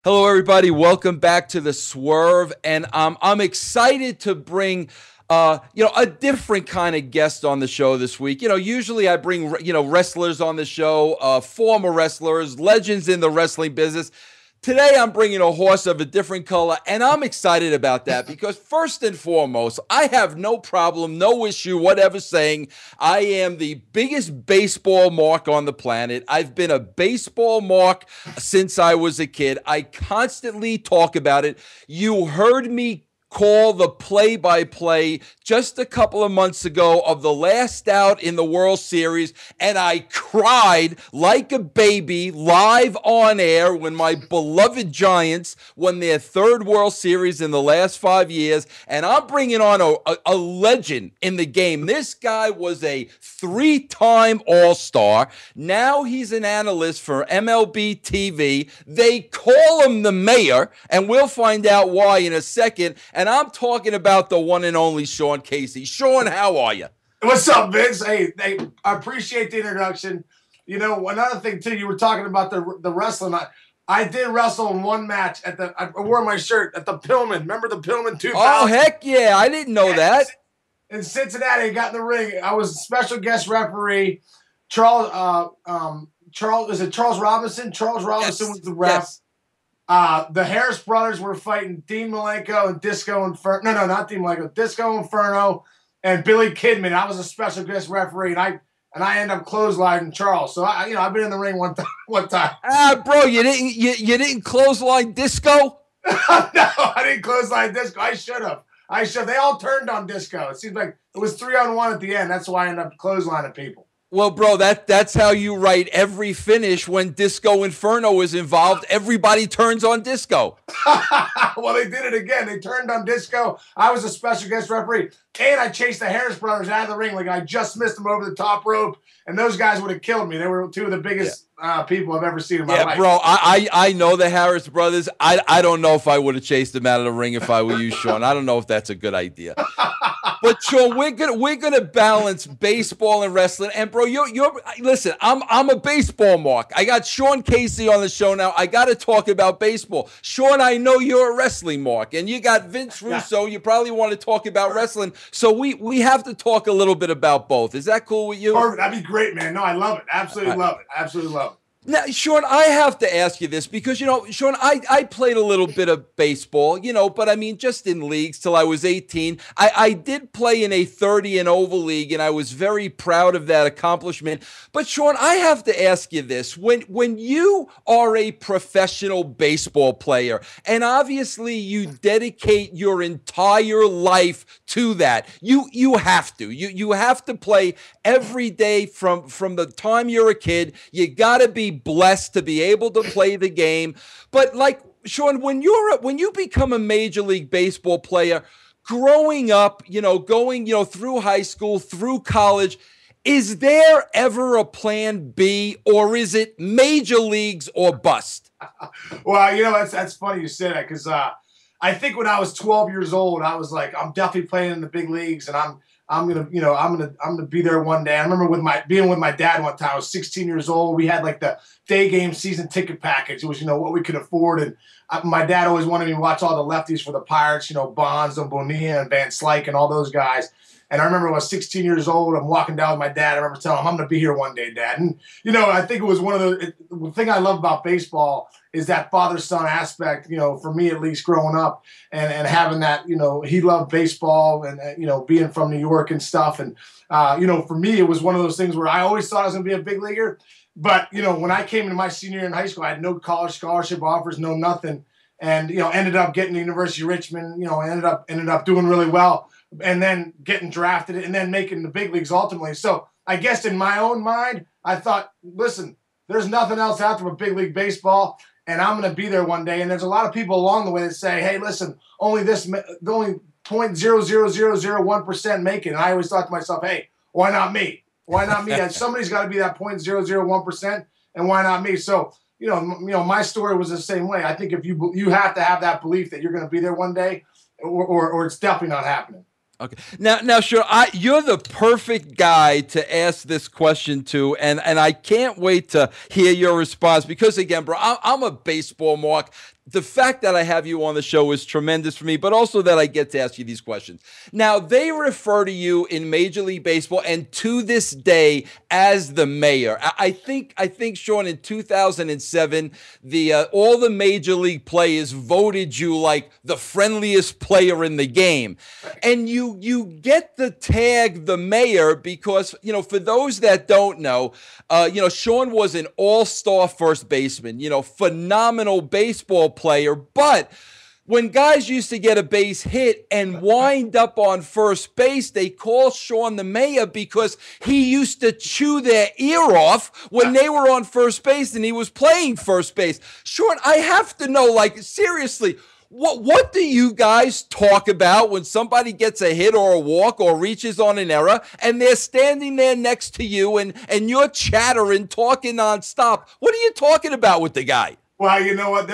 Hello, everybody. Welcome back to the Swerve, and I'm excited to bring, a different kind of guest on the show this week. Usually I bring, wrestlers on the show, former wrestlers, legends in the wrestling business. Today, I'm bringing a horse of a different color, and I'm excited about that because, first and foremost, I have no problem, no issue, whatever, saying I am the biggest baseball mark on the planet. I've been a baseball mark since I was a kid. I constantly talk about it. You heard me call the play-by-play just a couple of months ago of the last out in the World Series, and I cried like a baby live on air when my beloved Giants won their third World Series in the last 5 years. And I'm bringing on a legend in the game. This guy was a three-time All-Star. Now he's an analyst for MLB TV. They call him the mayor, and we'll find out why in a second. And I'm talking about the one and only Sean Casey. Sean, how are you? What's up, Vince? Hey, I appreciate the introduction. Another thing too, you were talking about the wrestling. I did wrestle in one match I wore my shirt at the Pillman. Remember the Pillman 2000? Oh, heck yeah. I didn't know that. In Cincinnati, I got in the ring. I was a special guest referee. Charles Robinson? Charles Robinson was the ref. Yes. The Harris brothers were fighting Dean Malenko and Disco Inferno. No, not Dean Malenko. Disco Inferno and Billy Kidman. I was a special guest referee, and I ended up clotheslining Charles. So I've been in the ring one time. Bro, you didn't clothesline Disco? No, I didn't clothesline Disco. I should have. They all turned on Disco. It seems like it was 3-on-1 at the end. That's why I ended up clotheslining people. Well, bro, that's how you write every finish when Disco Inferno is involved. Everybody turns on Disco. Well, they did it again. They turned on Disco. I was a special guest referee. And I chased the Harris brothers out of the ring. Like, I just missed them over the top rope. And those guys would have killed me. They were two of the biggest people I've ever seen in my life. Bro, I know the Harris brothers. I don't know if I would have chased them out of the ring if I were you, Sean. I don't know if that's a good idea. But Sean, we're gonna balance baseball and wrestling. And bro, listen. I'm a baseball mark. I got Sean Casey on the show now. I got to talk about baseball. Sean, I know you're a wrestling mark, and you got Vince Russo. You probably want to talk about wrestling. So we have to talk a little bit about both. Is that cool with you? Perfect. That'd be great, man. No, I love it. Absolutely love it. Absolutely love it. Now, Sean, I have to ask you this because, Sean, I played a little bit of baseball, but I mean, just in leagues till I was 18. I did play in a 30 and over league, and I was very proud of that accomplishment. But, Sean, I have to ask you this. When you are a professional baseball player, and obviously you dedicate your entire life to that, you have to. You have to play every day from the time you're a kid. You got to be blessed to be able to play the game. But like Sean, when you become a Major League Baseball player, growing up, going, through high school, through college, is there ever a plan B, or is it major leagues or bust? Well, that's funny you said that, because I think when I was 12 years old, I was like, I'm definitely playing in the big leagues, and I'm gonna be there one day. I remember being with my dad one time. I was 16 years old. We had like the day game season ticket package. It was what we could afford, and my dad always wanted me to watch all the lefties for the Pirates. Bonds and Bonilla and Van Slyke and all those guys. And I remember when I was 16 years old, I'm walking down with my dad. I remember telling him, I'm going to be here one day, Dad. And, I think it was the thing I love about baseball is that father-son aspect, for me at least growing up and having that, he loved baseball and, being from New York and stuff. And, for me, it was one of those things where I always thought I was going to be a big leaguer. But, when I came into my senior year in high school, I had no college scholarship offers, no nothing. And, ended up getting to University of Richmond, ended up doing really well. And then getting drafted and then making the big leagues ultimately. So I guess in my own mind, I thought, listen, there's nothing else out there but big league baseball, and I'm going to be there one day. And there's a lot of people along the way that say, hey, listen, only 0.00001% make it. And I always thought to myself, hey, why not me? Why not me? Somebody's got to be that 0.001%, and why not me? So, my story was the same way. I think if you have to have that belief that you're going to be there one day, or it's definitely not happening. Okay. Now, sure, you're the perfect guy to ask this question to, and I can't wait to hear your response because, again, bro, I'm a baseball mark. the fact that I have you on the show is tremendous for me, but also that I get to ask you these questions. Now, they refer to you in Major League Baseball and to this day as the mayor. I think, Sean, in 2007, all the Major League players voted you like the friendliest player in the game. And you get the tag the mayor because, for those that don't know, Sean was an all-star first baseman, phenomenal baseball player, but when guys used to get a base hit and wind up on first base, they call Sean the mayor because he used to chew their ear off when they were on first base and he was playing first base. Sean, I have to know, seriously, what do you guys talk about when somebody gets a hit or a walk or reaches on an error and they're standing there next to you and you're chattering, talking nonstop? What are you talking about with the guy? Well, you know what?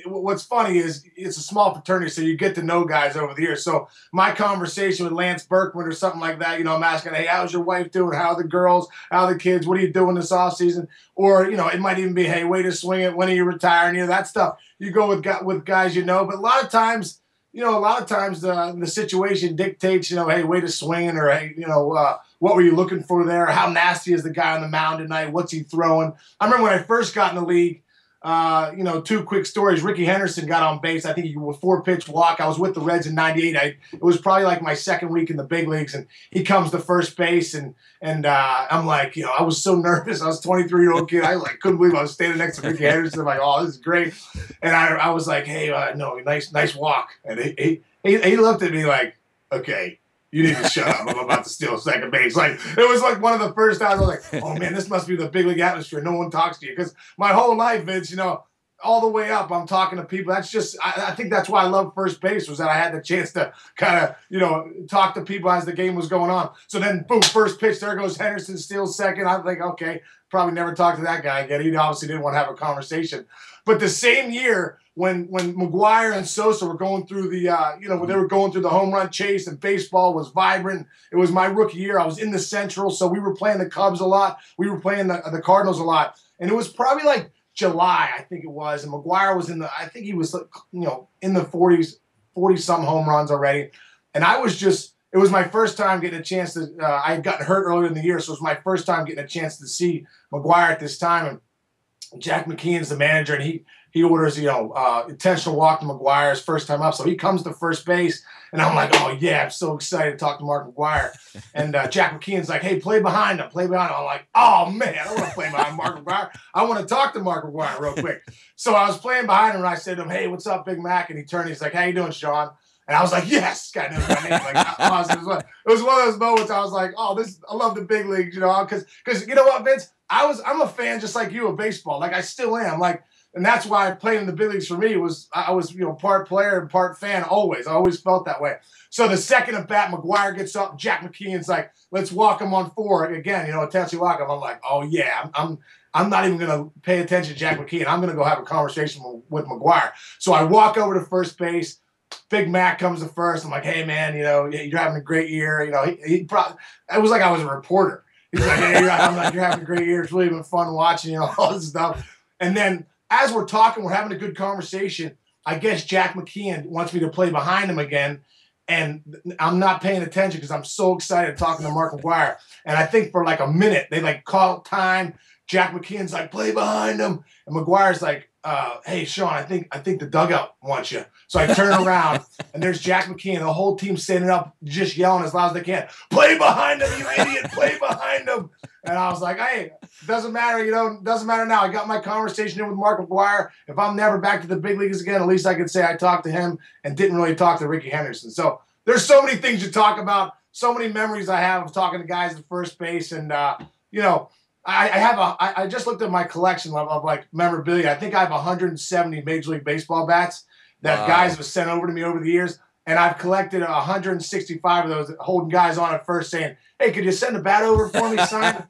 What's funny is it's a small fraternity, so you get to know guys over the years. So my conversation with Lance Berkman or something like that, I'm asking, hey, how's your wife doing? How are the girls? How are the kids? What are you doing this off season? Or, it might even be, hey, way to swing it. When are you retiring? That stuff. You go with guys but a lot of times, the situation dictates, hey, way to swing it, or, hey, what were you looking for there? How nasty is the guy on the mound tonight? What's he throwing? I remember when I first got in the league, two quick stories. Ricky Henderson got on base. I think he was a 4-pitch walk. I was with the Reds in '98. It was probably like my second week in the big leagues, and he comes to first base, and I'm like, I was so nervous. I was a 23-year-old kid. I couldn't believe I was standing next to Ricky Henderson. I'm like, oh, this is great. And I was like, hey, no, nice walk. And he looked at me like, okay, you need to shut up. I'm about to steal second base. It was like one of the first times I was like, oh, man, this must be the big league atmosphere. No one talks to you. Because my whole life, Vince, all the way up, I'm talking to people. That's just, I think that's why I love first base, was that I had the chance to kind of, talk to people as the game was going on. So then, boom, first pitch, there goes Henderson, steals second. I think, okay, probably never talk to that guy again. He obviously didn't want to have a conversation. But the same year, when McGwire and Sosa were going through the, when they were going through the home run chase and baseball was vibrant, it was my rookie year. I was in the Central, so we were playing the Cubs a lot. We were playing the Cardinals a lot. And it was probably like July, I think it was. And McGwire was I think he was, in the 40s, 40-some home runs already. And I was it was my first time getting a chance to, I had gotten hurt earlier in the year, so it was my first time getting a chance to see McGwire at this time. And Jack McKeon's the manager, and he orders, intentional walk to McGwire's first time up. So he comes to first base, and I'm like, oh, yeah, I'm so excited to talk to Mark McGwire. And Jack McKeon's like, hey, play behind him. I'm like, oh, man, I don't want to play behind Mark McGwire. I want to talk to Mark McGwire real quick. So I was playing behind him, and I said to him, hey, what's up, Big Mac? And he turned, he's like, how you doing, Sean? And I was like, yes, guy knows my name. It was one of those moments I was like, oh, I love the big leagues, because you know what, Vince? I'm a fan just like you of baseball. I still am. And that's why playing in the big leagues for me I was part player and part fan always. I always felt that way. So the second at bat, McGwire gets up, Jack McKeon's like, let's walk him on 4. Again, intentionally walk him. I'm like, oh yeah, I'm not even going to pay attention to Jack McKeon. I'm going to go have a conversation with McGwire. So I walk over to first base. Big Mac comes to first. I'm like, hey man, you're having a great year. He probably, it was like I was a reporter. He's like, hey, you're having a great year. It's really been fun watching, all this stuff. And then as we're talking, we're having a good conversation. I guess Jack McKeon wants me to play behind him again. And I'm not paying attention because I'm so excited talking to Mark McGwire. And I think for like a minute, they call time. Jack McKeon's like, play behind him. And McGuire's like, hey, Sean, I think the dugout wants you. So I turn around, and there's Jack McKeon, the whole team standing up, just yelling as loud as they can, play behind him, you idiot, play behind him. And I was like, hey, doesn't matter, doesn't matter now. I got my conversation in with Mark McGwire. If I'm never back to the big leagues again, at least I could say I talked to him and didn't really talk to Ricky Henderson. So there's so many things to talk about, so many memories I have of talking to guys at first base. And, I just looked at my collection of memorabilia. I think I have 170 Major League Baseball bats that guys have sent over to me over the years. And I've collected 165 of those, holding guys on at first saying, hey, could you send a bat over for me, son?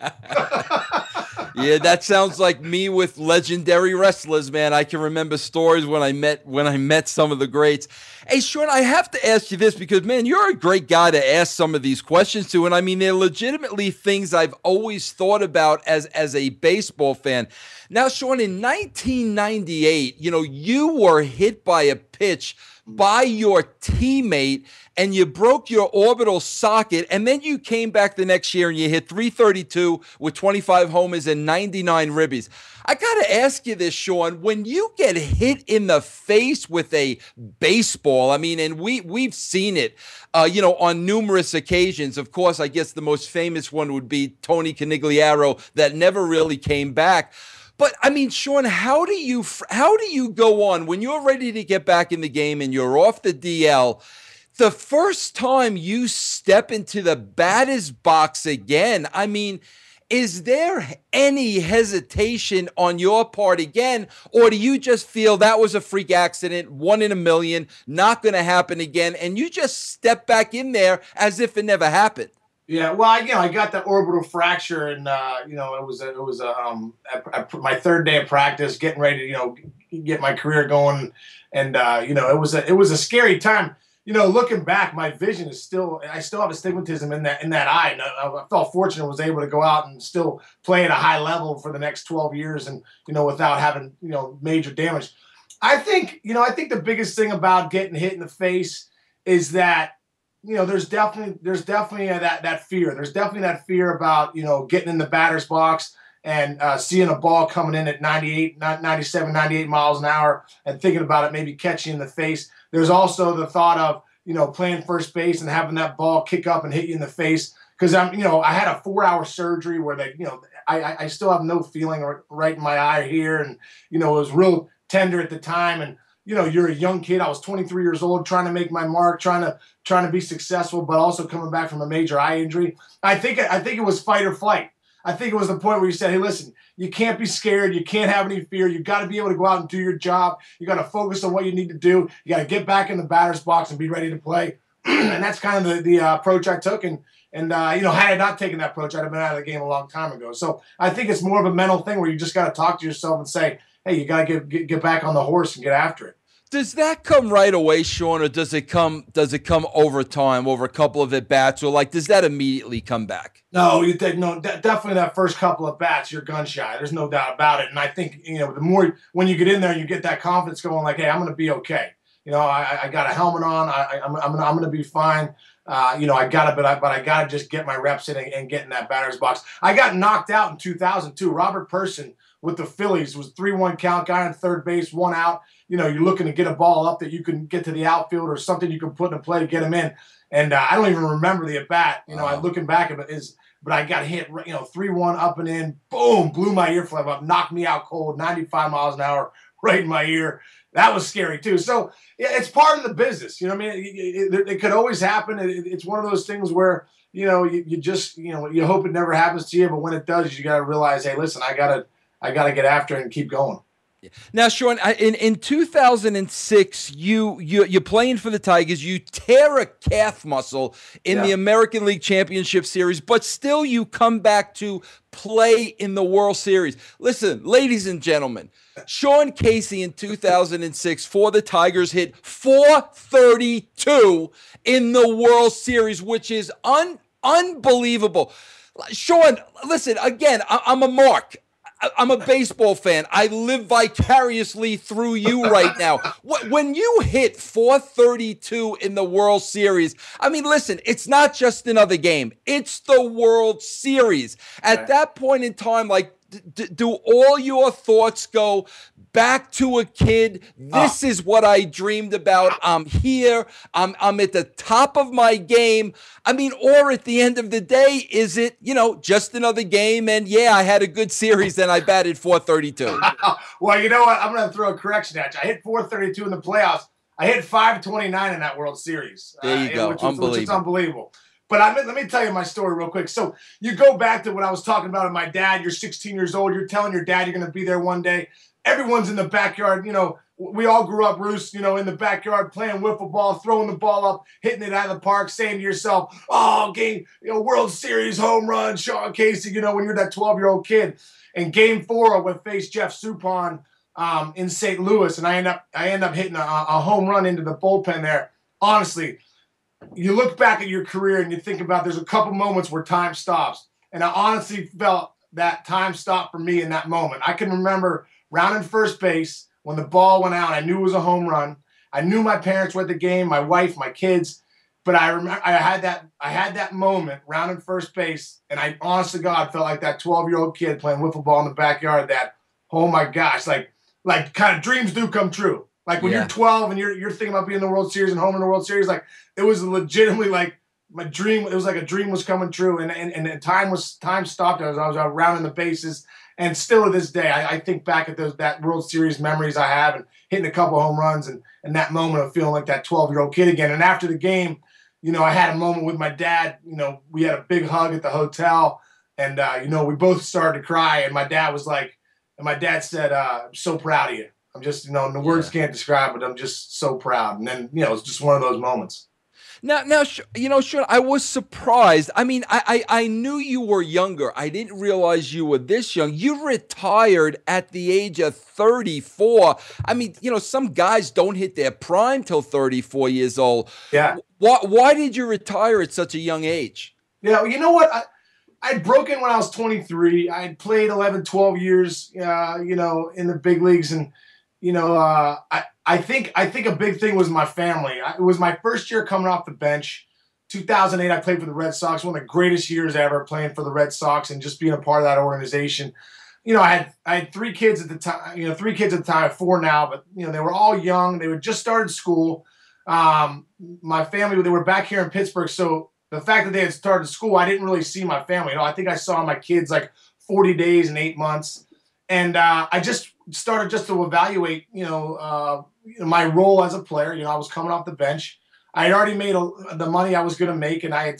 Yeah, that sounds like me with legendary wrestlers, man. I can remember stories when I met some of the greats. Hey, Sean, I have to ask you this because, man, you're a great guy to ask some of these questions to, and I mean, they're legitimately things I've always thought about as a baseball fan. Now, Sean, in 1998, you were hit by a pitch by your teammate and you broke your orbital socket, and then you came back the next year and you hit 332 with 25 homers and 99 ribbies. I got to ask you this, Sean, when you get hit in the face with a baseball, I mean, and we've seen it, on numerous occasions. Of course, I guess the most famous one would be Tony Canigliaro that never really came back. But I mean, Sean, how do you go on when you're ready to get back in the game and you're off the DL? The first time you step into the batter's box again, I mean, is there any hesitation on your part again, or do you just feel that was a freak accident, 1 in a million, not going to happen again, and you just step back in there as if it never happened? Yeah, well, I got the orbital fracture, and it was my third day of practice, getting ready to get my career going, and it was a scary time. Looking back, my vision is I still have astigmatism in that eye. And I felt fortunate, was able to go out and still play at a high level for the next 12 years, and without having major damage. I think the biggest thing about getting hit in the face is that. There's definitely that fear. There's definitely that fear about, getting in the batter's box and seeing a ball coming in at 97, 98 miles an hour and thinking about it maybe catching you in the face. There's also the thought of, playing first base and having that ball kick up and hit you in the face. Because I had a 4-hour surgery where I still have no feeling right in my eye here. And, it was real tender at the time. And, you're a young kid. I was 23 years old, trying to make my mark, trying to be successful, but also coming back from a major eye injury. I think it was fight or flight. I think it was the point where you said, hey, listen, you can't be scared. You can't have any fear. You got to be able to go out and do your job. You got to focus on what you need to do. You got to get back in the batter's box and be ready to play. And that's kind of the approach I took. And had I not taken that approach, I'd have been out of the game a long time ago. So I think it's more of a mental thing where you just got to talk to yourself and say, hey, you got to get back on the horse and get after it. Does that come right away, Sean, or does it come over time, over a couple of at bats, or does that immediately come back? No, definitely that first couple of bats, you're gun shy. There's no doubt about it. And I think the more when you get in there, you get that confidence going, like, hey, I'm going to be okay. I got a helmet on. I'm going to be fine. I got it, but I got to just get my reps in and get in that batter's box. I got knocked out in 2002. Robert Person with the Phillies was 3-1 count, guy on third base, 1 out. You're looking to get a ball up that you can get to the outfield or something you can put in a play to get him in. And I don't even remember the at bat. I'm looking back at it, but I got hit, 3-1 up and in, boom, blew my ear flap up, knocked me out cold, 95 miles an hour right in my ear. That was scary too. So yeah, it's part of the business. It could always happen. It's one of those things where, you just, you hope it never happens to you, but when it does, you got to realize, hey, listen, I gotta get after it and keep going. Now, Sean, in 2006, you're playing for the Tigers. You tear a calf muscle in the American League Championship Series, but still you come back to play in the World Series. Listen, ladies and gentlemen, Sean Casey in 2006 for the Tigers hit 432 in the World Series, which is unbelievable. Sean, listen, again, I'm a mark. I'm a baseball fan. I live vicariously through you right now. When you hit 432 in the World Series, I mean, listen, it's not just another game. It's the World Series. At that point in time, do all your thoughts go back to a kid? This is what I dreamed about. I'm here. I'm at the top of my game. I mean, or at the end of the day, is it, just another game? And yeah, I had a good series and I batted 432. Well, you know what? I'm going to throw a correction at you. I hit 432 in the playoffs. I hit 529 in that World Series. There you go. Which is unbelievable. But let me tell you my story real quick. So you go back to what I was talking about with my dad. You're 16 years old. You're telling your dad you're going to be there one day. Everyone's in the backyard, we all grew up, Roos, in the backyard playing wiffle ball, throwing the ball up, hitting it out of the park, saying to yourself, "Oh, World Series home run, Sean Casey." When you're that 12-year-old kid. And Game 4, I would face Jeff Suppan in St. Louis, and I end up hitting a home run into the bullpen there. Honestly, you look back at your career and you think about there's a couple moments where time stops, and I honestly felt that time stopped for me in that moment. I can remember rounding first base when the ball went out. I knew it was a home run. I knew my parents were at the game, my wife, my kids, but I remember I had that moment rounding first base, and I honest to God felt like that 12-year-old kid playing wiffle ball in the backyard. That, oh my gosh, like kind of dreams do come true. Like when you're 12 and you're thinking about being in the World Series and home in the World Series, like it was legitimately like my dream. It was like a dream was coming true, and time stopped as I was rounding the bases. And still to this day, I think back at that World Series memories I have, and hitting a couple home runs, and that moment of feeling like that 12-year-old kid again. And after the game, I had a moment with my dad. We had a big hug at the hotel, and we both started to cry. And my dad said, "I'm so proud of you. I'm just, the words can't describe it. I'm just so proud." And then, it's just one of those moments. Now, Sean, I was surprised. I mean, I knew you were younger. I didn't realize you were this young. You retired at the age of 34. I mean, some guys don't hit their prime till 34 years old. Yeah. Why did you retire at such a young age? Yeah, well, you know what? I'd broken when I was 23. I'd played 11, 12 years, in the big leagues. And, I think a big thing was my family. It was my first year coming off the bench. 2008, I played for the Red Sox, one of the greatest years ever playing for the Red Sox and just being a part of that organization. I had 3 kids at the time, 3 kids at the time, I have 4 now, but, they were all young. They had just started school. My family, they were back here in Pittsburgh. So the fact that they had started school, I didn't really see my family. I think I saw my kids like 40 days and 8 months. And I just started to evaluate, my role as a player. I was coming off the bench. I had already made the money I was going to make, and I'd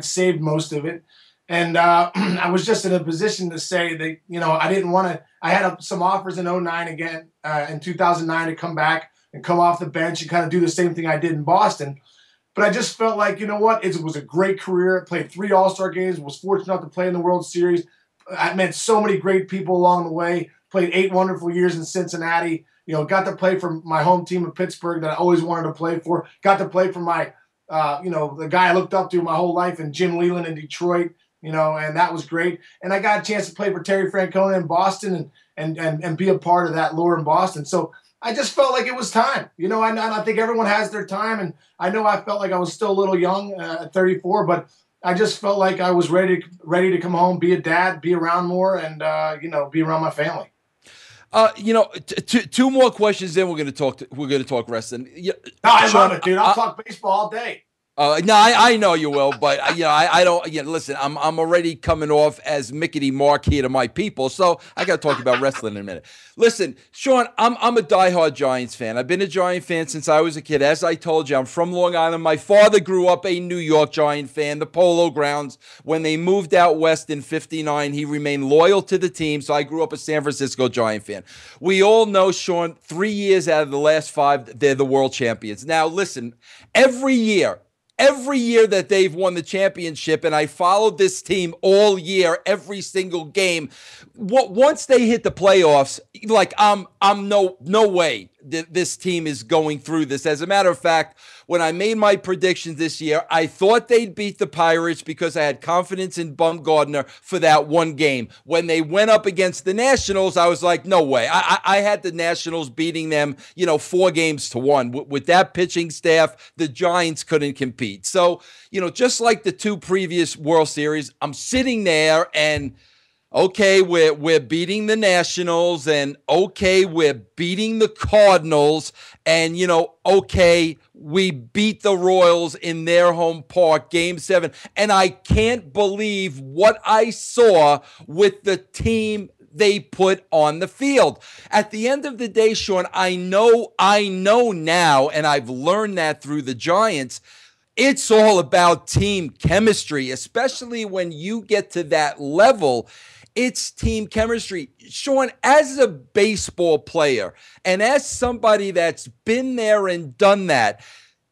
saved most of it. And I was just in a position to say that, I didn't want to. I had some offers in 2009 again, in 2009 to come back and come off the bench and kind of do the same thing I did in Boston. But I just felt like, it was a great career. I played 3 All-Star games, was fortunate enough to play in the World Series. I met so many great people along the way, played 8 wonderful years in Cincinnati, got to play for my home team of Pittsburgh that I always wanted to play for, got to play for my, the guy I looked up to my whole life, and Jim Leland in Detroit, and that was great. And I got a chance to play for Terry Francona in Boston and be a part of that lore in Boston. So I just felt like it was time. I think everyone has their time, and I know I felt like I was still a little young at 34, but I just felt like I was ready to come home, be a dad, be around more, and be around my family. 2 more questions, then we're going to talk wrestling. No, I love it, dude. I'll talk baseball all day. No, I know you will, but I don't. Listen, I'm already coming off as Mickety Mark here to my people, so I got to talk about wrestling in a minute. Listen, Sean, I'm a diehard Giants fan. I've been a Giant fan since I was a kid. As I told you, I'm from Long Island. My father grew up a New York Giant fan, the Polo Grounds. When they moved out west in '59, he remained loyal to the team, so I grew up a San Francisco Giant fan. We all know, Sean, 3 years out of the last 5, they're the world champions. Now, listen, every year that they've won the championship, and I followed this team all year, every single game. Once they hit the playoffs, like I'm no way this team is going through this. As a matter of fact, when I made my predictions this year, I thought they'd beat the Pirates because I had confidence in Bumgarner for that one game. When they went up against the Nationals, I was like, no way. I had the Nationals beating them, 4-1. With that pitching staff, the Giants couldn't compete. So, just like the 2 previous World Series, I'm sitting there and, okay, we're beating the Nationals, and okay, we're beating the Cardinals, and, okay, we beat the Royals in their home park, Game 7, and I can't believe what I saw with the team they put on the field. At the end of the day, Sean, I know now, and I've learned that through the Giants, it's all about team chemistry, especially when you get to that level. It's team chemistry. Sean, as a baseball player and as somebody that's been there and done that,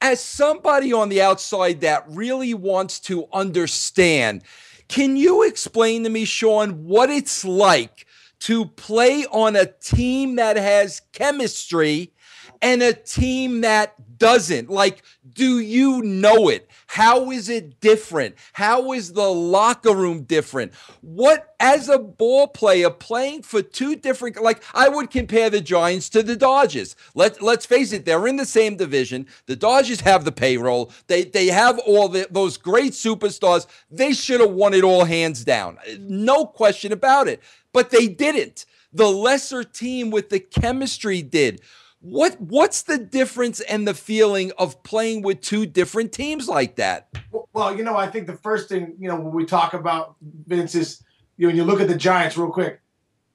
as somebody on the outside that really wants to understand, can you explain to me, Sean, what it's like to play on a team that has chemistry and a team that doesn't? Like, do you know it? How is it different? How is the locker room different? What, as a ball player playing for two different, like I would compare the Giants to the Dodgers. Let's face it, they're in the same division. The Dodgers have the payroll. They have all those great superstars. They should have won it all hands down. No question about it. But they didn't. The lesser team with the chemistry did. What's the difference and the feeling of playing with two different teams like that? Well, I think the first thing, when we talk about, Vince, is, when you look at the Giants real quick,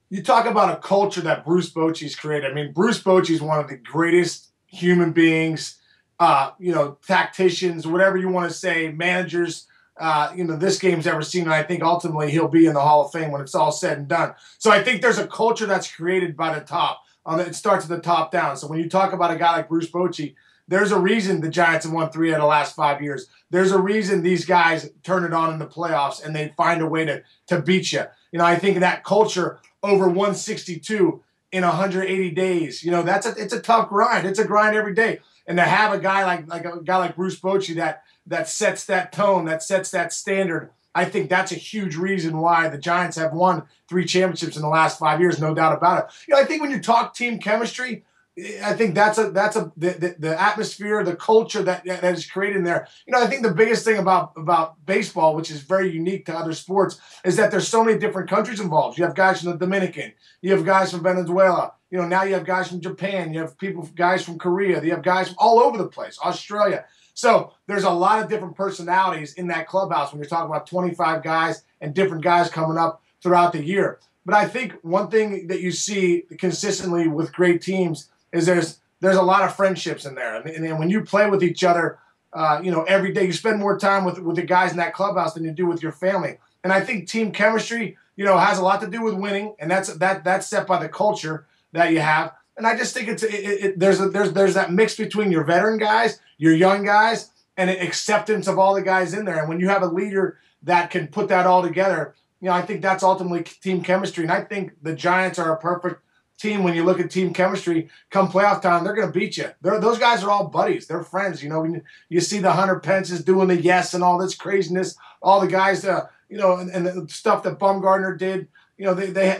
you talk about a culture that Bruce Bochy's created. I mean, Bruce Bochy is one of the greatest human beings, tacticians, whatever you want to say, managers, this game's ever seen. And I think ultimately he'll be in the Hall of Fame when it's all said and done. So I think there's a culture that's created by the top. It starts at the top down. So when you talk about a guy like Bruce Bochy, there's a reason the Giants have won 3 out of the last 5 years. There's a reason these guys turn it on in the playoffs and they find a way to beat you. I think that culture over 162 in 180 days, it's a tough grind. It's a grind every day. And to have a guy like Bruce Bochy that sets that tone, that sets that standard, I think that's a huge reason why the Giants have won 3 championships in the last 5 years, no doubt about it. I think when you talk team chemistry, I think that's the atmosphere, the culture that is created in there. I think the biggest thing about baseball, which is very unique to other sports, is that there's so many different countries involved. You have guys from the Dominican, you have guys from Venezuela, now you have guys from Japan, you have guys from Korea, you have guys from all over the place, Australia. So there's a lot of different personalities in that clubhouse when you're talking about 25 guys and different guys coming up throughout the year. But I think one thing that you see consistently with great teams is there's a lot of friendships in there. And when you play with each other, every day, you spend more time with the guys in that clubhouse than you do with your family. And I think team chemistry, has a lot to do with winning, and that's set by the culture that you have. And I just think there's that mix between your veteran guys, your young guys, and an acceptance of all the guys in there. And when you have a leader that can put that all together, I think that's ultimately team chemistry. And I think the Giants are a perfect team. When you look at team chemistry, come playoff time, they're going to beat you. Those guys are all buddies. They're friends. When you see the Hunter Pences doing the yes and all this craziness, all the guys, and the stuff that Bumgarner did. They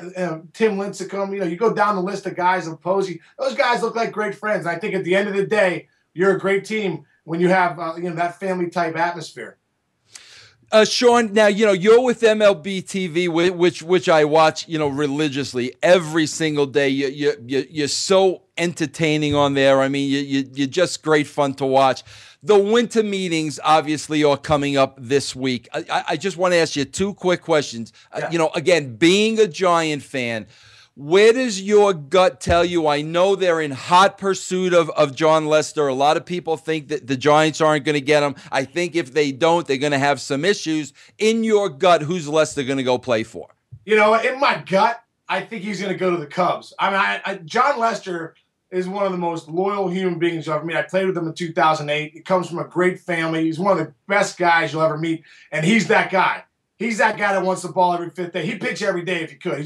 Tim Lincecum, you go down the list of guys of Posey. Those guys look like great friends. And I think at the end of the day, you're a great team when you have, that family type atmosphere. Sean, now, you're with MLB TV, which I watch, religiously every single day. You're so entertaining on there. I mean, you're just great fun to watch. The winter meetings obviously are coming up this week. I just want to ask you 2 quick questions. Yeah. Again, being a Giant fan, where does your gut tell you? I know they're in hot pursuit of John Lester. A lot of people think that the Giants aren't going to get him. I think if they don't, they're going to have some issues. In your gut, who's Lester going to go play for? In my gut, I think he's going to go to the Cubs. I mean, John Lester is one of the most loyal human beings I've met. I played with him in 2008. He comes from a great family. He's one of the best guys you'll ever meet, and he's that guy. He's that guy that wants the ball every 5th day. He'd pitch every day if he could.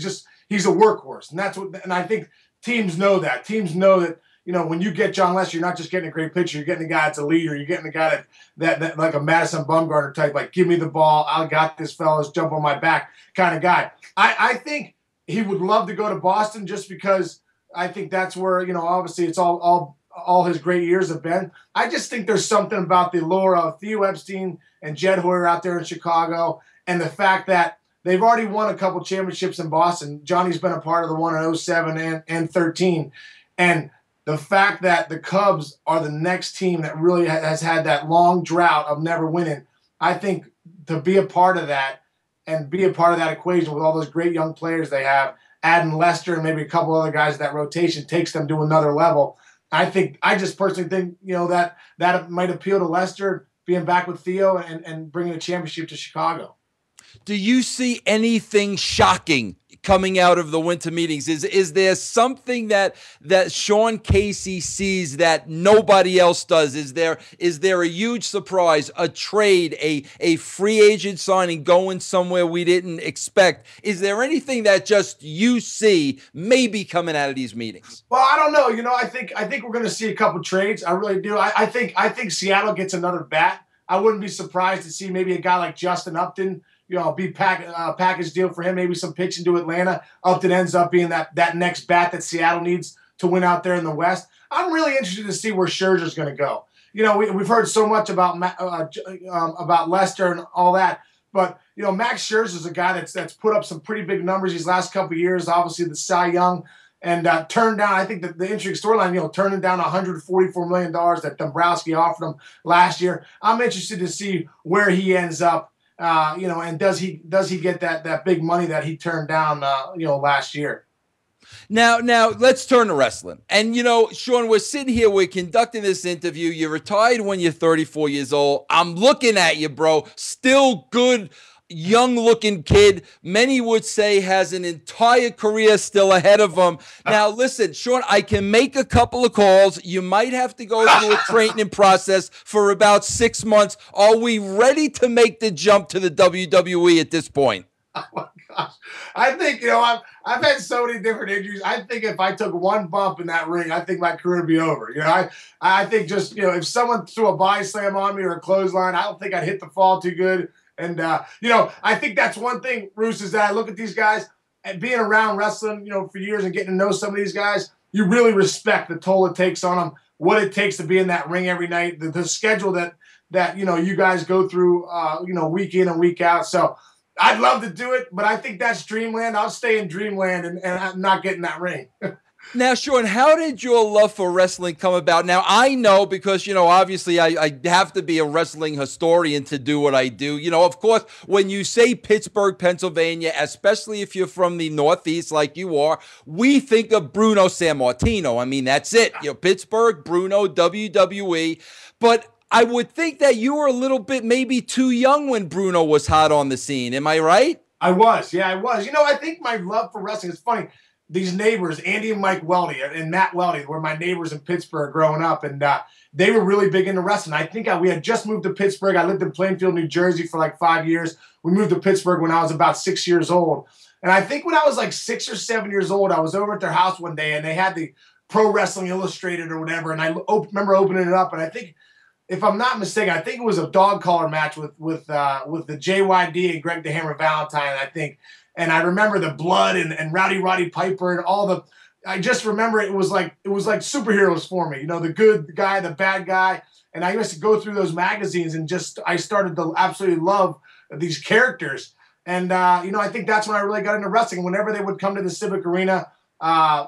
He's a workhorse, and I think teams know that. Teams know that, when you get John Lester, you're not just getting a great pitcher. You're getting a guy that's a leader. You're getting a guy that like a Madison Bumgarner type, like, give me the ball, I got this, fellas, jump on my back kind of guy. I think he would love to go to Boston just because I think that's where, obviously it's all his great years have been. I just think there's something about the allure of Theo Epstein and Jed Hoyer out there in Chicago, and the fact that they've already won a couple championships in Boston. Johnny's been a part of the one in 07 and 13. And the fact that the Cubs are the next team that really has had that long drought of never winning, I think to be a part of that and be a part of that equation with all those great young players they have, adding Lester and maybe a couple other guys, that rotation takes them to another level. I just personally think, that might appeal to Lester, being back with Theo and bringing a championship to Chicago. Do you see anything shocking coming out of the winter meetings? Is there something that Sean Casey sees that nobody else does? Is there a huge surprise, a trade, a free agent signing going somewhere we didn't expect? Is there anything that just you see maybe coming out of these meetings? Well, I don't know. I think we're going to see a couple trades. I really do. I think Seattle gets another bat. I wouldn't be surprised to see maybe a guy like Justin Upton, be package deal for him, maybe some pitching to Atlanta. Upton ends up being that next bat that Seattle needs to win out there in the West. I'm really interested to see where Scherzer's going to go. We've heard so much about Lester and all that, but Max Scherzer's a guy that's put up some pretty big numbers these last couple of years. Obviously, the Cy Young. And turned down, I think the interesting storyline, turning down $144 million that Dombrowski offered him last year. I'm interested to see where he ends up, and does he get that big money that he turned down, last year. Now let's turn to wrestling. And, Sean, we're sitting here, we're conducting this interview. You retired when you're 34 years old. I'm looking at you, bro. Still good. Young-looking kid, many would say has an entire career still ahead of him. Now, listen, Sean, I can make a couple of calls. You might have to go through a training process for about 6 months. Are we ready to make the jump to the WWE at this point? Oh, my gosh. I think, I've had so many different injuries. I think if I took one bump in that ring, I think my career would be over. I think just, if someone threw a body slam on me or a clothesline, I don't think I'd hit the fall too good. And, I think that's one thing, Russo, is that I look at these guys and being around wrestling, for years and getting to know some of these guys, you really respect the toll it takes on them, what it takes to be in that ring every night, the schedule that you guys go through, week in and week out. So I'd love to do it, but I think that's dreamland. I'll stay in dreamland and not get in that ring. Now, Sean, how did your love for wrestling come about? Now, I know because, obviously I have to be a wrestling historian to do what I do. Of course, when you say Pittsburgh, Pennsylvania, especially if you're from the Northeast like you are, we think of Bruno Sammartino. I mean, that's it. Pittsburgh, Bruno, WWE. But I would think that you were a little bit maybe too young when Bruno was hot on the scene. Am I right? I was. Yeah, I was. I think my love for wrestling is funny. These neighbors, Andy and Mike Welty and Matt Welty, were my neighbors in Pittsburgh growing up, and they were really big into wrestling. I think we had just moved to Pittsburgh. I lived in Plainfield, New Jersey for like 5 years. We moved to Pittsburgh when I was about 6 years old. And I think when I was like 6 or 7 years old, I was over at their house one day, and they had the Pro Wrestling Illustrated or whatever, and I remember opening it up, and I think, if I'm not mistaken, I think it was a dog collar match with the JYD and Greg the Hammer Valentine, I think. And I remember the blood and Roddy Piper and all the. I just remember it was like superheroes for me. The good guy, the bad guy, and I used to go through those magazines and I started to absolutely love these characters. And I think that's when I really got into wrestling. Whenever they would come to the Civic Arena, I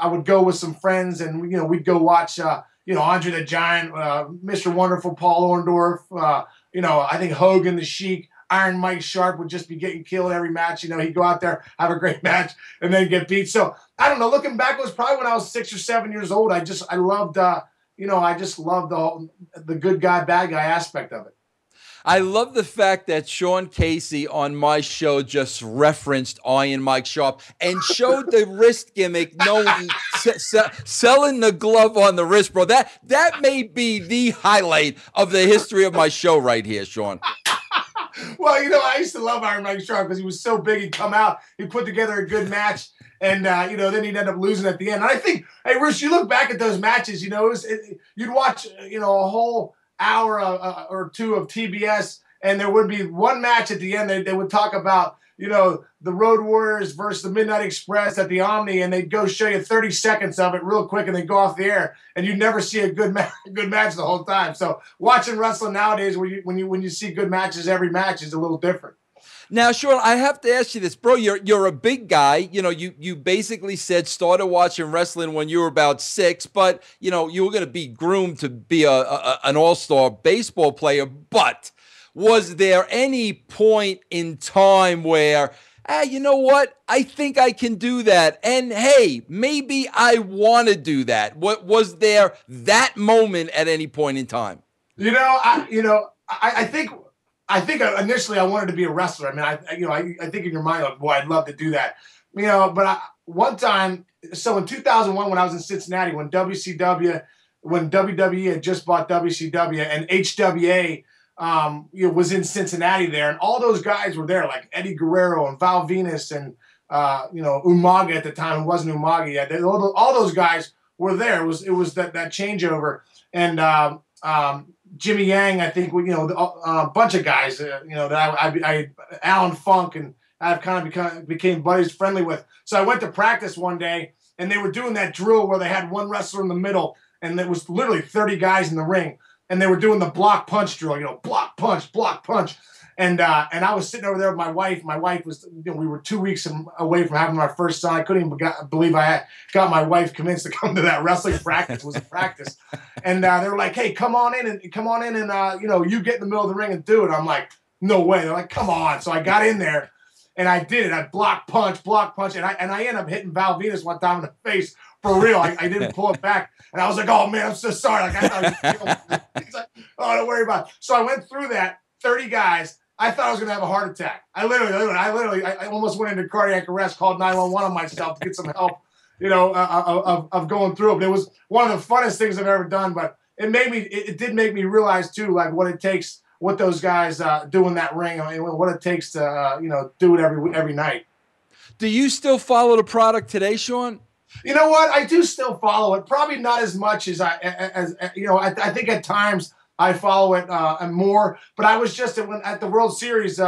would go with some friends and we'd go watch. Andre the Giant, Mr. Wonderful, Paul Orndorff. I think Hogan, the Sheik. Iron Mike Sharp would just be getting killed every match. He'd go out there, have a great match, and then get beat. So I don't know. Looking back, it was probably when I was 6 or 7 years old. I loved, I just loved the good guy, bad guy aspect of it. I love the fact that Sean Casey on my show just referenced Iron Mike Sharp and showed the wrist gimmick, selling the glove on the wrist, bro. That may be the highlight of the history of my show right here, Sean. Well, I used to love Iron Mike Sharp because he was so big. He'd come out, he'd put together a good match, and then he'd end up losing at the end. And I think, hey, Russo, you look back at those matches, you'd watch, a whole hour or two of TBS, and there would be one match at the end. They would talk about, the Road Warriors versus the Midnight Express at the Omni, and they'd go show you 30 seconds of it real quick, and they'd go off the air, and you'd never see a good match the whole time. So watching wrestling nowadays, when you see good matches, every match is a little different. Now, Sean, I have to ask you this, bro. You're a big guy. You basically said started watching wrestling when you were about 6, but you were going to be groomed to be an all-star baseball player. But was there any point in time where, you know what? I think I can do that. And hey, maybe I want to do that. What was there that moment at any point in time? I think I think initially I wanted to be a wrestler. I mean, I think in your mind, like, boy, I'd love to do that. But one time, so in 2001, when I was in Cincinnati, when WWE had just bought WCW and HWA was in Cincinnati there, and all those guys were there, like Eddie Guerrero and Val Venus and Umaga at the time, who wasn't Umaga yet. All those guys were there. It was that changeover, and Jimmy Yang, I think, a bunch of guys, that I Alan Funk, and I've kind of became buddies friendly with. So I went to practice one day, and they were doing that drill where they had one wrestler in the middle, and there was literally 30 guys in the ring, and they were doing the block punch drill, block punch, block punch. And I was sitting over there with my wife. My wife was, we were 2 weeks away from having our first son. I couldn't even believe I got my wife convinced to come to that wrestling practice. It was a practice. And they were like, hey, come on in and you get in the middle of the ring and do it. I'm like, no way. They're like, come on. So I got in there and I did it. I block punch. And I ended up hitting Val Venus one time in the face for real. I didn't pull it back. And I was like, oh man, I'm so sorry. Like, I thought he's like, oh, don't worry about it. So I went through that, 30 guys. I thought I was going to have a heart attack. I almost went into cardiac arrest, called 911 on myself to get some help, of going through it. But it was one of the funnest things I've ever done. But it did make me realize too, like what it takes, what those guys do in that ring, I mean, what it takes to, do it every night. Do you still follow the product today, Sean? You know what? I do still follow it. Probably not as much as I think at times I follow it and more. But I was just at the World Series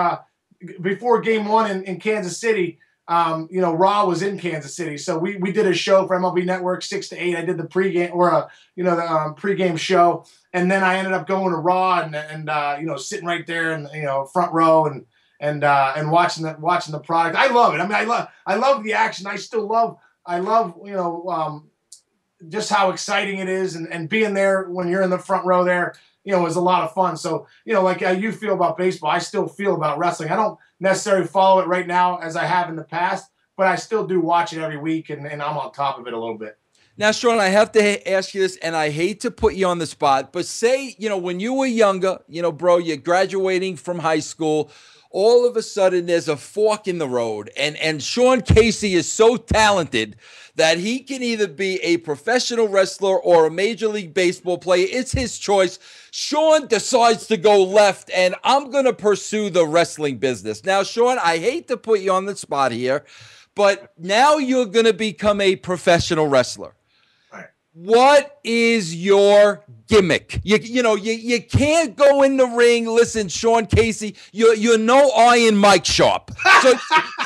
before Game 1 in Kansas City. Raw was in Kansas City, so we did a show for MLB Network 6 to 8. I did the pregame the pregame show, and then I ended up going to Raw and sitting right there in front row and watching the product. I love it. I mean, I love the action. I love just how exciting it is, and being there when you're in the front row there, is a lot of fun. So, like how you feel about baseball, I still feel about wrestling. I don't necessarily follow it right now as I have in the past, but I still do watch it every week, and I'm on top of it a little bit. Now, Sean, I have to ask you this, and I hate to put you on the spot, but say, when you were younger, bro, you're graduating from high school, all of a sudden there's a fork in the road, and Sean Casey is so talented that he can either be a professional wrestler or a Major League Baseball player. It's his choice. Sean decides to go left, and I'm going to pursue the wrestling business. Now, Sean, I hate to put you on the spot here, but now you're going to become a professional wrestler. What is your gimmick? You can't go in the ring. Listen, Sean Casey, you're no Iron Mike Sharp. So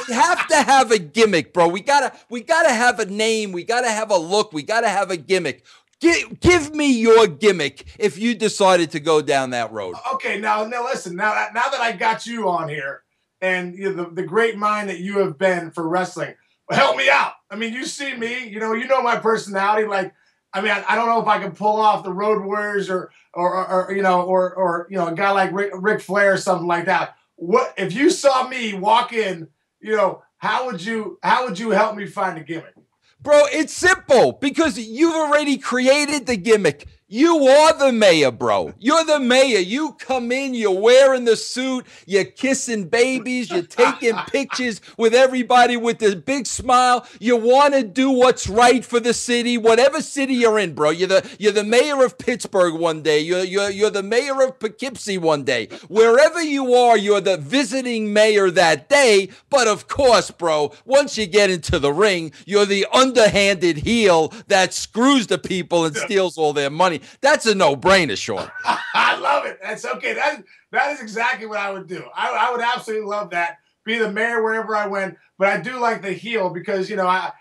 you have to have a gimmick, bro. We gotta have a name. We gotta have a look. We gotta have a gimmick. Give me your gimmick if you decided to go down that road. Okay, now listen. Now that I got you on here, and the great mind that you have been for wrestling, help me out. I mean, you see me. You know my personality, like. I mean, I don't know if I can pull off the Road Warriors or a guy like Ric Flair or something like that. What if you saw me walk in? How would you help me find a gimmick? Bro, it's simple because you've already created the gimmick. You are the mayor, bro. You're the mayor. You come in, you're wearing the suit, you're kissing babies, you're taking pictures with everybody with this big smile. You want to do what's right for the city, whatever city you're in, bro. You're the mayor of Pittsburgh one day. You're the mayor of Poughkeepsie one day. Wherever you are, you're the visiting mayor that day. But of course, bro, once you get into the ring, you're the underhanded heel that screws the people and steals all their money. That's a no-brainer, Sean. I love it. That's okay. That is exactly what I would do. I would absolutely love that. Be the mayor wherever I went. But I do like the heel because I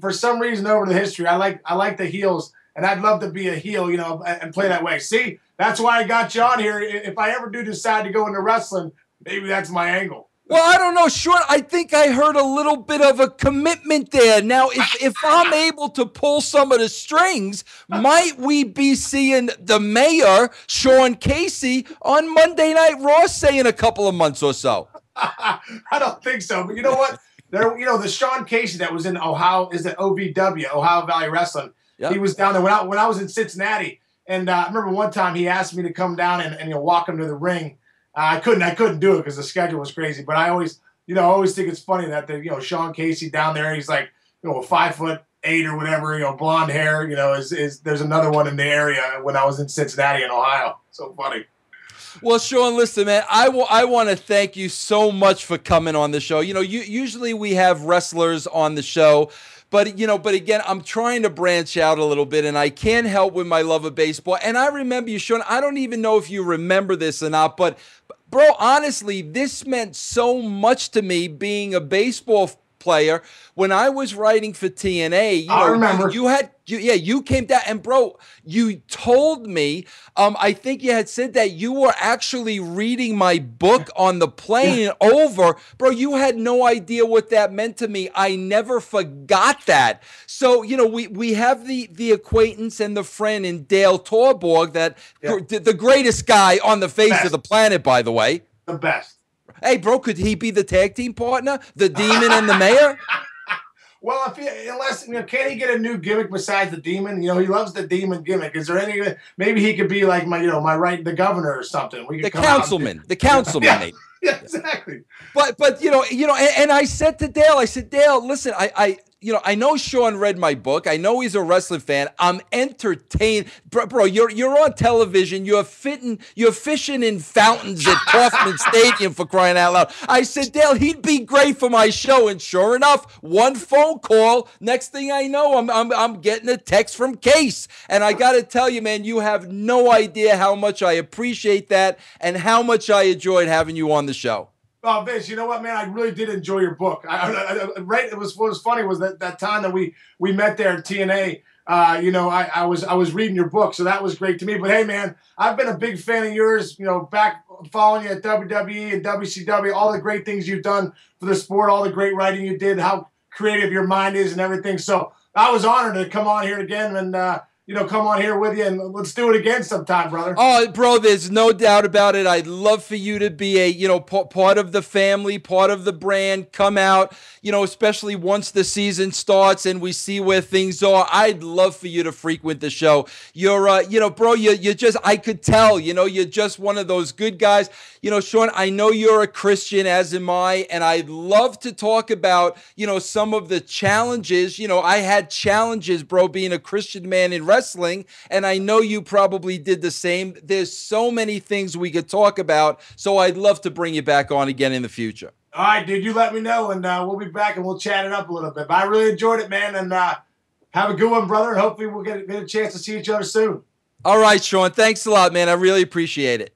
for some reason over the history I like the heels, and I'd love to be a heel, and play that way. See, that's why I got you on here. If I ever do decide to go into wrestling, maybe that's my angle. Well, I don't know, Sean. I think I heard a little bit of a commitment there. Now, if I'm able to pull some of the strings, might we be seeing the mayor, Sean Casey, on Monday Night Raw, say in a couple of months or so? I don't think so. But you know what? The Sean Casey that was in Ohio, is it OVW, Ohio Valley Wrestling? Yep. He was down there when I was in Cincinnati. And I remember one time he asked me to come down and walk him to the ring. I couldn't do it because the schedule was crazy. But I always, always think it's funny that Sean Casey down there, he's like, 5'8" or whatever, blonde hair, is there's another one in the area when I was in Cincinnati in Ohio. So funny. Well, Sean, listen, man, I want to thank you so much for coming on the show. Usually we have wrestlers on the show, but again, I'm trying to branch out a little bit, and I can't help with my love of baseball. And I remember you, Sean. I don't even know if you remember this or not, but bro, honestly, this meant so much to me being a baseball player when I was writing for TNA. I remember you came down, and bro, you told me, I think you had said that you were actually reading my book on the plane over. Bro, you had no idea what that meant to me. I never forgot that. So, we have the acquaintance and the friend in Dale Torborg, that the greatest guy on the face of the planet, by the way. The best. Hey, bro, could he be the tag team partner? The Demon and the Mayor? Well, can he get a new gimmick besides the Demon? He loves the Demon gimmick. Is there any? Maybe he could be like the governor or something. The councilman, maybe. Yeah, exactly. But and I said to Dale, Dale, listen, I know Sean read my book. I know he's a wrestling fan. I'm entertained. Bro, you're on television. You're fishing in fountains at Kauffman Stadium, for crying out loud. I said, Dale, he'd be great for my show. And sure enough, one phone call, next thing I know, I'm getting a text from Case. And I got to tell you, man, you have no idea how much I appreciate that and how much I enjoyed having you on the show. Oh, Vince, you know what, man? I really did enjoy your book. What was funny was that time that we met there at TNA. I was reading your book, so that was great to me. But hey, man, I've been a big fan of yours. Back following you at WWE and WCW, all the great things you've done for the sport, all the great writing you did, how creative your mind is, and everything. So I was honored to come on here again and come on here with you, and let's do it again sometime, brother. Oh, bro, there's no doubt about it. I'd love for you to be a, part of the family, part of the brand, come out, especially once the season starts and we see where things are. I'd love for you to frequent the show. You're, bro, you're just, I could tell, you're just one of those good guys. Sean, I know you're a Christian, as am I, and I'd love to talk about, some of the challenges. I had challenges, bro, being a Christian man in wrestling, and I know you probably did the same. There's so many things we could talk about, so I'd love to bring you back on again in the future. All right, dude, you let me know, and we'll be back and we'll chat it up a little bit. But I really enjoyed it, man, and have a good one, brother, and hopefully we'll get a chance to see each other soon. All right, Sean, thanks a lot, man. I really appreciate it.